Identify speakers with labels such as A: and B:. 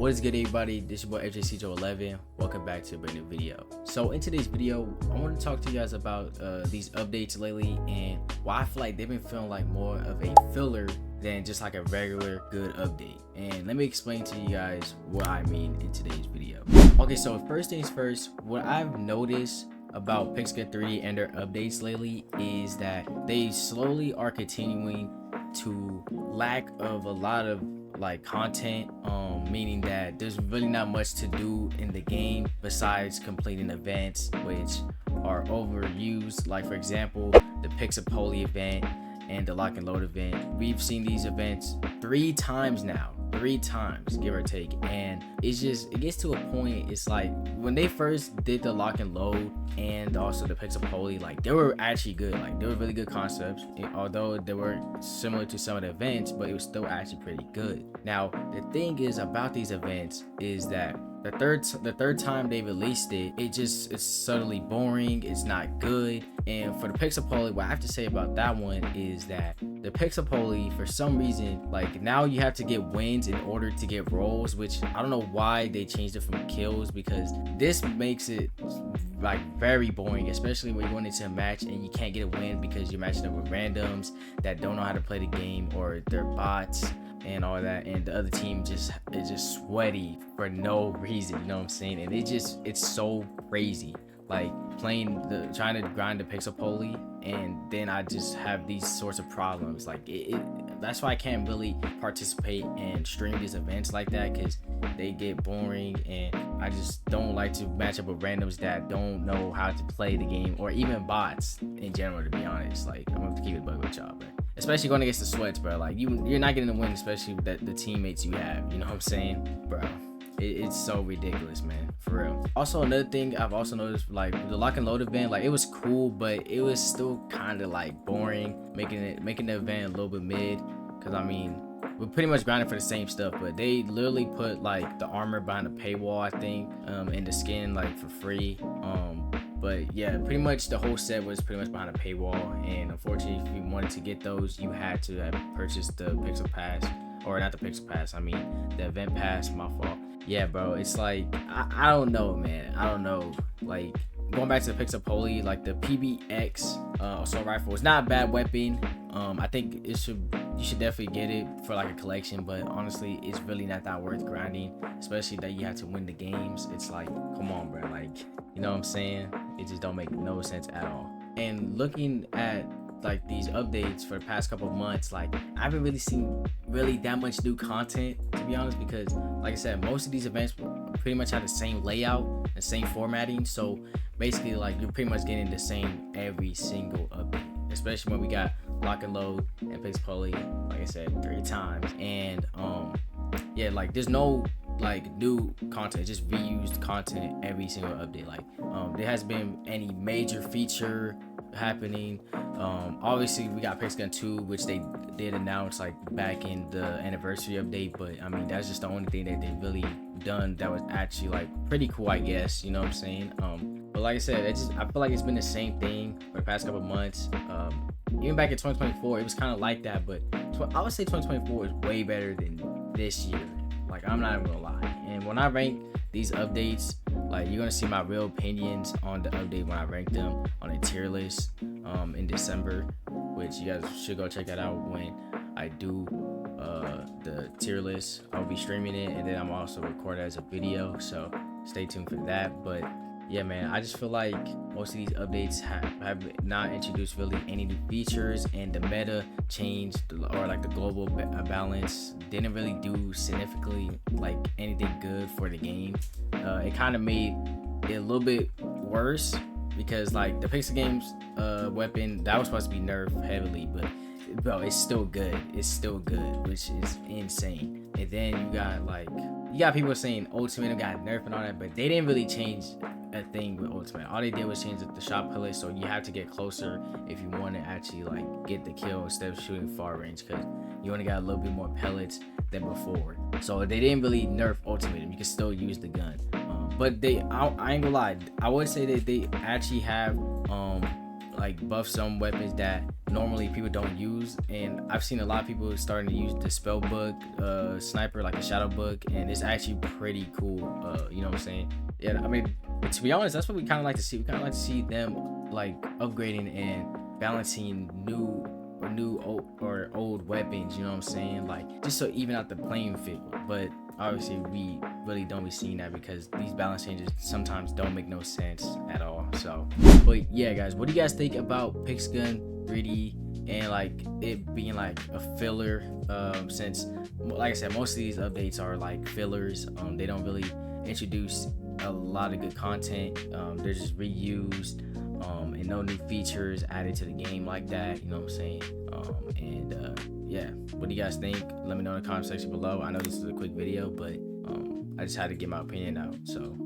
A: What is good, everybody? This is your boy FJCJ11. Welcome back to a brand new video. So in today's video, I want to talk to you guys about these updates lately and why I feel like they've been feeling like more of a filler than just like a regular good update. And let me explain to you guys what I mean in today's video. Okay, so first things first, what I've noticed about Pixel 3 and their updates lately is that they slowly are continuing to lack of a lot of like content, meaning that there's really not much to do in the game besides completing events which are overused. Like for example, the Pixel event and the lock and load event. We've seen these events 3 times now, 3 times give or take, and it gets to a point. It's like when they first did the lock and load and also the Pixel like they were actually good, like they were really good concepts, although they were similar to some of the events, but it was still actually pretty good. Now the thing is about these events is that the third time they released it, it's subtly boring, it's not good. And for the Pixel what I have to say about that one is that the Pixel for some reason, like now you have to get wins in order to get rolls, which I don't know why they changed it from kills, because this makes it like very boring, especially when you're going into a match and you can't get a win because you're matching up with randoms that don't know how to play the game, or they're bots and all that, and the other team is just sweaty for no reason, you know what I'm saying? And it's so crazy, like trying to grind the Pixel and then I just have these sorts of problems. Like that's why I can't really participate and stream these events like that, because they get boring and I just don't like to match up with randoms that don't know how to play the game, or even bots in general, to be honest. Like I'm gonna keep it bug with y'all, bro. Especially going against the sweats, bro. Like you're not getting a win, especially with the teammates you have, you know what I'm saying, bro? It's so ridiculous, man, for real. Also, another thing I've also noticed, like the lock and load event, like it was cool, but it was still kind of like boring, making the event a little bit mid. Because I mean, we're pretty much grinding for the same stuff, but they literally put like the armor behind the paywall, I think, and the skin like for free. But yeah, pretty much the whole set was pretty much behind a paywall, and unfortunately, if you wanted to get those, you had to have purchased the Pixel Pass, or not the Pixel Pass, I mean the event pass. My fault. Yeah, bro, it's like I don't know, man. I don't know. Like going back to the Pixel like the PBX assault rifle is not a bad weapon. I think you should definitely get it for like a collection, but honestly, it's really not that worth grinding, especially that you have to win the games. It's like, come on, bro. Like, you know what I'm saying? It just don't make no sense at all. And looking at like these updates for the past couple of months, like I haven't really seen that much new content, to be honest, because like I said, most of these events pretty much have the same layout, the same formatting. So basically, like you're pretty much getting the same every single update, especially when we got lock and load and Pixel like I said, 3 times. And yeah, like there's no like new content, just reused content every single update. Like there hasn't been any major feature happening. Obviously we got Pixel 2, which they did announce like back in the anniversary update, but I mean that's just the only thing that they really done that was actually like pretty cool, I guess, you know what I'm saying? But like I said, I feel like it's been the same thing for the past couple of months. Even back in 2024 it was kind of like that, but I would say 2024 is way better than this year. Like I'm not even gonna lie. And when I rank these updates, like you're gonna see my real opinions on the update when I rank them on a tier list in December, which you guys should go check that out when I do the tier list. I'll be streaming it, and then I'm also recording it as a video, so stay tuned for that. But yeah, man, I just feel like most of these updates have not introduced really any new features, and the meta changed, or like the global balance didn't really do significantly like anything good for the game. It kind of made it a little bit worse, because like the Pixel Games weapon that was supposed to be nerfed heavily, but bro, it's still good, which is insane. And then you got people saying Ultimate got nerfed and all that, but they didn't really change a thing with Ultimate. All they did was change the shot pellet, so you have to get closer if you want to actually like get the kill instead of shooting far range, because you only got a little bit more pellets than before. So they didn't really nerf Ultimate, you can still use the gun. But I ain't gonna lie, I would say that they actually have like buff some weapons that normally people don't use, and I've seen a lot of people starting to use the spell book sniper, like a shadow book, and it's actually pretty cool. You know what I'm saying? Yeah, I mean, to be honest, that's what we kind of like to see. We kind of like to see them like upgrading and balancing new or old weapons, you know what I'm saying, like just so even out the playing field. But obviously we really don't be seeing that because these balance changes sometimes don't make no sense at all. So but yeah guys, what do you guys think about Pixgun 3D and like it being like a filler, since like I said, most of these updates are like fillers. They don't really introduce a lot of good content. They're just reused, and no new features added to the game like that, you know what I'm saying? Yeah, what do you guys think? Let me know in the comment section below. I know this is a quick video, but I just had to get my opinion out. So